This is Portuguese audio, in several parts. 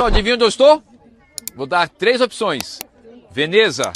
Adivinha onde eu estou? Vou dar 3 opções. Veneza.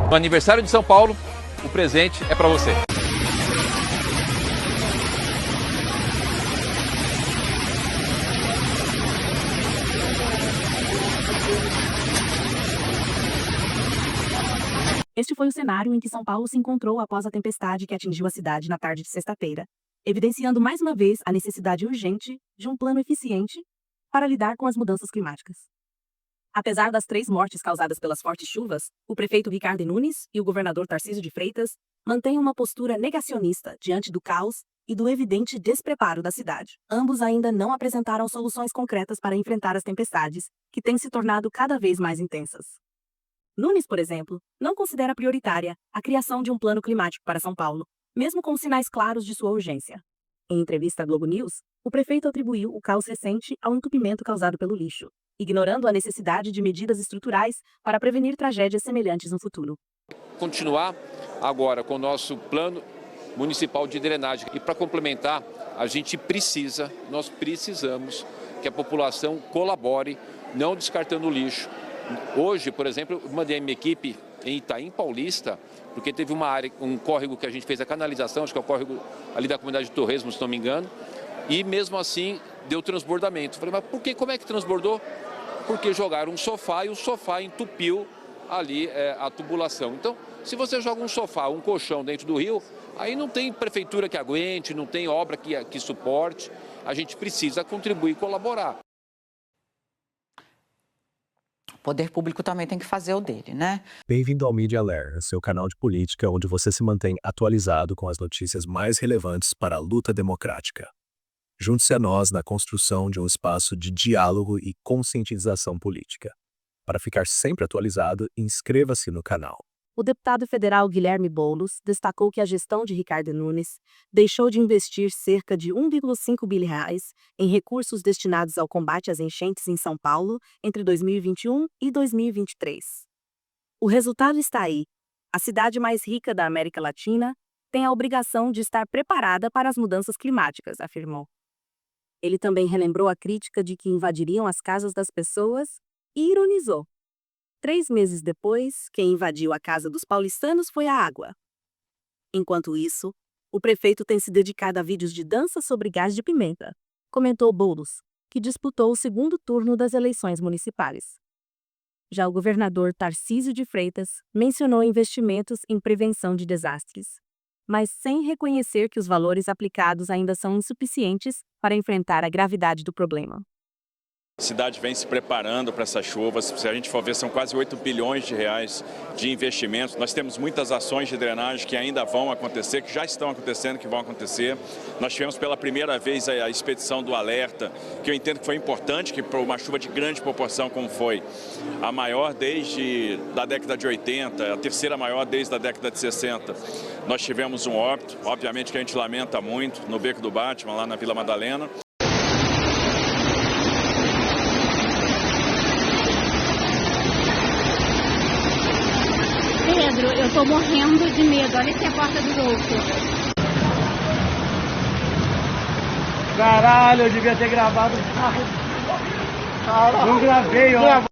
No aniversário de São Paulo, o presente é para você. Este foi o cenário em que São Paulo se encontrou após a tempestade que atingiu a cidade na tarde de sexta-feira, evidenciando mais uma vez a necessidade urgente de um plano eficiente para lidar com as mudanças climáticas. Apesar das 3 mortes causadas pelas fortes chuvas, o prefeito Ricardo Nunes e o governador Tarcísio de Freitas mantêm uma postura negacionista diante do caos e do evidente despreparo da cidade. Ambos ainda não apresentaram soluções concretas para enfrentar as tempestades, que têm se tornado cada vez mais intensas. Nunes, por exemplo, não considera prioritária a criação de um plano climático para São Paulo, mesmo com sinais claros de sua urgência. Em entrevista à Globo News, o prefeito atribuiu o caos recente ao entupimento causado pelo lixo, ignorando a necessidade de medidas estruturais para prevenir tragédias semelhantes no futuro. Continuar agora com o nosso plano municipal de drenagem. E para complementar, nós precisamos que a população colabore, não descartando o lixo. Hoje, por exemplo, eu mandei a minha equipe em Itaim Paulista, porque teve um córrego que a gente fez a canalização, acho que é o córrego ali da comunidade de Torresmo, se não me engano, e mesmo assim deu transbordamento. Falei, mas por quê? Como é que transbordou? Porque jogaram um sofá e o sofá entupiu ali a tubulação. Então, se você joga um sofá, um colchão dentro do rio, aí não tem prefeitura que aguente, não tem obra que suporte. A gente precisa contribuir e colaborar. O poder público também tem que fazer o dele, né? Bem-vindo ao Media Lair, seu canal de política onde você se mantém atualizado com as notícias mais relevantes para a luta democrática. Junte-se a nós na construção de um espaço de diálogo e conscientização política. Para ficar sempre atualizado, inscreva-se no canal. O deputado federal Guilherme Boulos destacou que a gestão de Ricardo Nunes deixou de investir cerca de R$ 1,5 bilhão em recursos destinados ao combate às enchentes em São Paulo entre 2021 e 2023. O resultado está aí. A cidade mais rica da América Latina tem a obrigação de estar preparada para as mudanças climáticas, afirmou. Ele também relembrou a crítica de que invadiriam as casas das pessoas e ironizou. 3 meses depois, quem invadiu a casa dos paulistanos foi a água. Enquanto isso, o prefeito tem se dedicado a vídeos de dança sobre gás de pimenta, comentou Boulos, que disputou o segundo turno das eleições municipais. Já o governador Tarcísio de Freitas mencionou investimentos em prevenção de desastres, mas sem reconhecer que os valores aplicados ainda são insuficientes para enfrentar a gravidade do problema. A cidade vem se preparando para essas chuvas. Se a gente for ver, são quase R$ 8 bilhões de investimentos. Nós temos muitas ações de drenagem que ainda vão acontecer, que já estão acontecendo, que vão acontecer. Nós tivemos pela primeira vez a expedição do alerta, que eu entendo que foi importante, que por uma chuva de grande proporção como foi a maior desde a década de 80, a terceira maior desde a década de 60. Nós tivemos um óbito, obviamente que a gente lamenta muito, no Beco do Batman, lá na Vila Madalena. Pedro, eu tô morrendo de medo. Olha aqui a porta do Golfo. Caralho, eu devia ter gravado. Caralho. Não gravei, ó.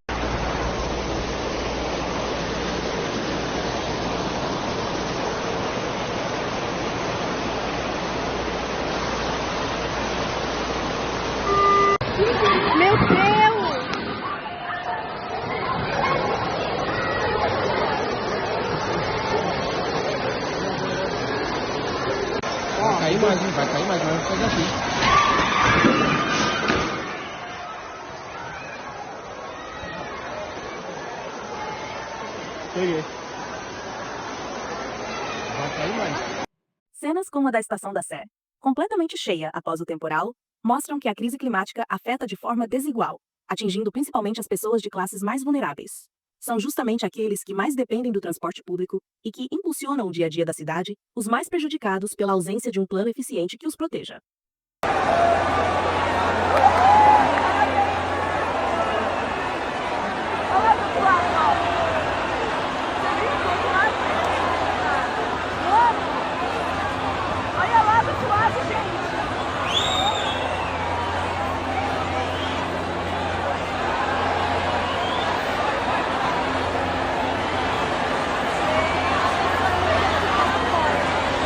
Meu Deus! Vai cair mais, vamos fazer assim. Peguei. Vai cair mais. Cenas como a da estação da Sé, completamente cheia após o temporal, mostram que a crise climática afeta de forma desigual, atingindo principalmente as pessoas de classes mais vulneráveis. São justamente aqueles que mais dependem do transporte público e que impulsionam o dia a dia da cidade, os mais prejudicados pela ausência de um plano eficiente que os proteja. Olha lá do outro lado, gente!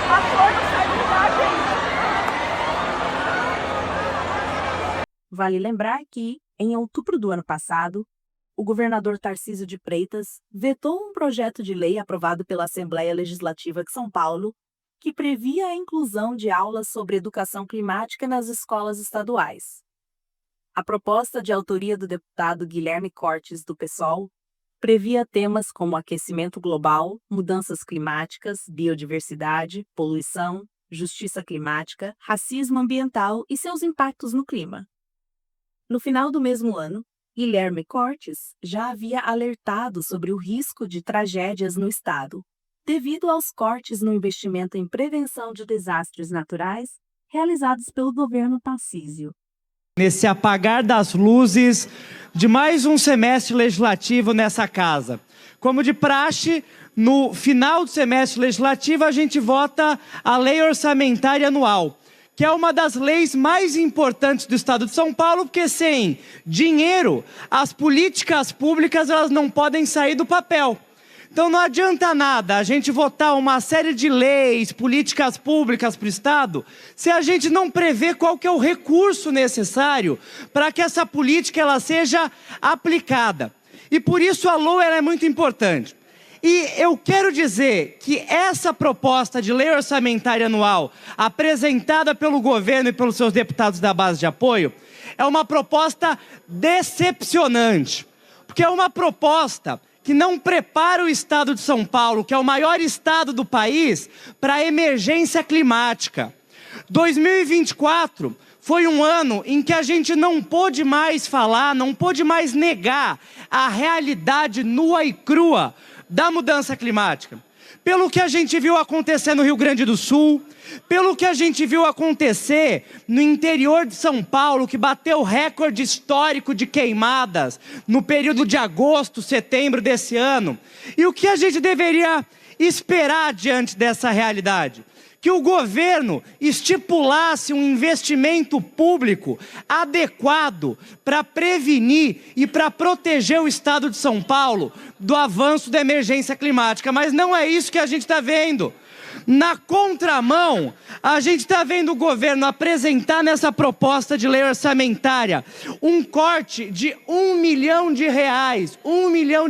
A cor não sai do lugar, gente! Vale lembrar que, em outubro do ano passado, o governador Tarcísio de Freitas vetou um projeto de lei aprovado pela Assembleia Legislativa de São Paulo que previa a inclusão de aulas sobre educação climática nas escolas estaduais. A proposta, de autoria do deputado Guilherme Cortes, do PSOL, previa temas como aquecimento global, mudanças climáticas, biodiversidade, poluição, justiça climática, racismo ambiental e seus impactos no clima. No final do mesmo ano, Guilherme Cortes já havia alertado sobre o risco de tragédias no estado, devido aos cortes no investimento em prevenção de desastres naturais realizados pelo governo Tarcísio. Nesse apagar das luzes de mais um semestre legislativo nessa casa. Como de praxe, no final do semestre legislativo a gente vota a Lei Orçamentária Anual, que é uma das leis mais importantes do Estado de São Paulo, porque sem dinheiro, as políticas públicas elas não podem sair do papel. Então não adianta nada a gente votar uma série de leis, políticas públicas para o Estado, se a gente não prevê qual que é o recurso necessário para que essa política ela seja aplicada. E por isso a LOA ela é muito importante. E eu quero dizer que essa proposta de lei orçamentária anual, apresentada pelo governo e pelos seus deputados da base de apoio, é uma proposta decepcionante. Porque é uma proposta que não prepara o estado de São Paulo, que é o maior estado do país, para a emergência climática. 2024 foi um ano em que a gente não pôde mais falar, não pôde mais negar a realidade nua e crua da mudança climática. Pelo que a gente viu acontecer no Rio Grande do Sul, pelo que a gente viu acontecer no interior de São Paulo, que bateu recorde histórico de queimadas no período de agosto, setembro desse ano. E o que a gente deveria esperar diante dessa realidade? Que o governo estipulasse um investimento público adequado para prevenir e para proteger o estado de São Paulo do avanço da emergência climática. Mas não é isso que a gente está vendo. Na contramão, a gente está vendo o governo apresentar nessa proposta de lei orçamentária um corte de R$1 milhão, R$1 milhão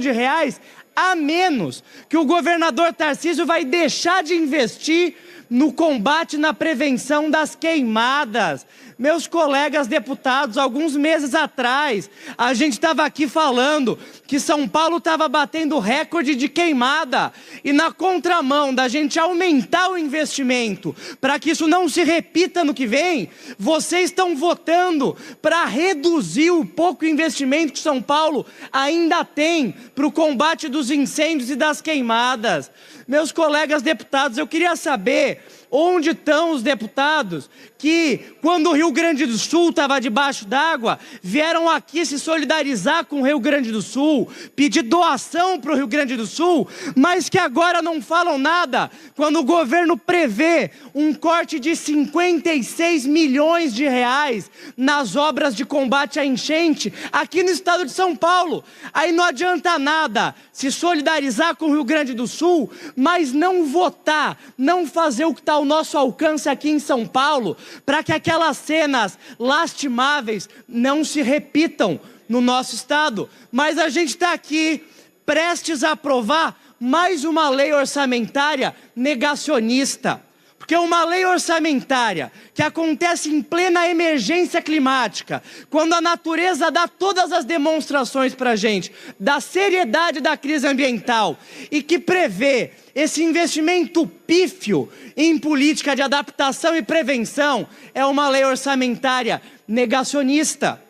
a menos que o governador Tarcísio vai deixar de investir no combate, na prevenção das queimadas. Meus colegas deputados, alguns meses atrás, a gente estava aqui falando que São Paulo estava batendo recorde de queimada. E na contramão da gente aumentar o investimento para que isso não se repita no que vem, vocês estão votando para reduzir o pouco investimento que São Paulo ainda tem para o combate dos incêndios e das queimadas. Meus colegas deputados, eu queria saber onde estão os deputados que, quando o Rio Grande do Sul estava debaixo d'água, vieram aqui se solidarizar com o Rio Grande do Sul, pedir doação para o Rio Grande do Sul, mas que agora não falam nada quando o governo prevê um corte de R$56 milhões nas obras de combate à enchente aqui no estado de São Paulo. Aí não adianta nada se solidarizar com o Rio Grande do Sul, mas não votar, não fazer o que está ao nosso alcance aqui em São Paulo, para que aquelas cenas lastimáveis não se repitam no nosso estado. Mas a gente está aqui prestes a aprovar mais uma lei orçamentária negacionista. Porque uma lei orçamentária que acontece em plena emergência climática, quando a natureza dá todas as demonstrações para a gente da seriedade da crise ambiental e que prevê esse investimento pífio em política de adaptação e prevenção, é uma lei orçamentária negacionista.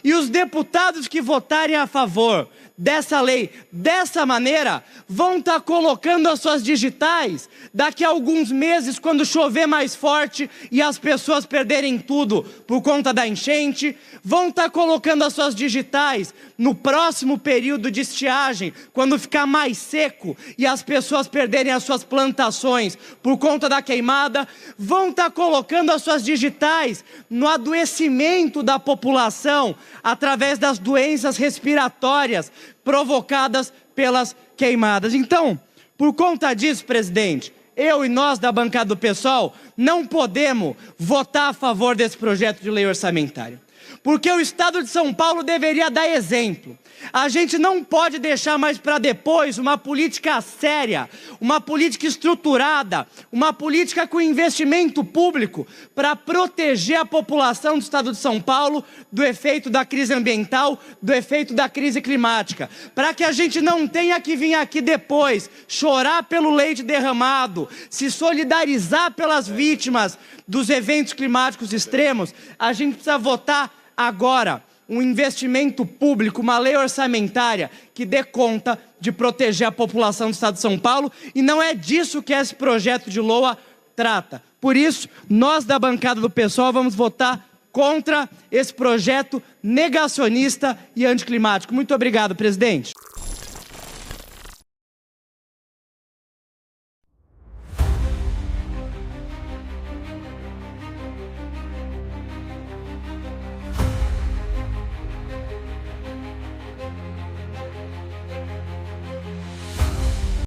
E os deputados que votarem a favor dessa lei, dessa maneira, vão estar colocando as suas digitais daqui a alguns meses, quando chover mais forte e as pessoas perderem tudo por conta da enchente, vão estar colocando as suas digitais no próximo período de estiagem, quando ficar mais seco e as pessoas perderem as suas plantações por conta da queimada, vão estar colocando as suas digitais no adoecimento da população através das doenças respiratórias provocadas pelas queimadas. Então, por conta disso, presidente, eu e nós da bancada do PSOL não podemos votar a favor desse projeto de lei orçamentária. Porque o Estado de São Paulo deveria dar exemplo. A gente não pode deixar mais para depois uma política séria, uma política estruturada, uma política com investimento público para proteger a população do Estado de São Paulo do efeito da crise ambiental, do efeito da crise climática. Para que a gente não tenha que vir aqui depois chorar pelo leite derramado, se solidarizar pelas vítimas dos eventos climáticos extremos, a gente precisa votar agora um investimento público, uma lei orçamentária que dê conta de proteger a população do Estado de São Paulo, e não é disso que esse projeto de LOA trata. Por isso, nós da bancada do PSOL vamos votar contra esse projeto negacionista e anticlimático. Muito obrigado, presidente.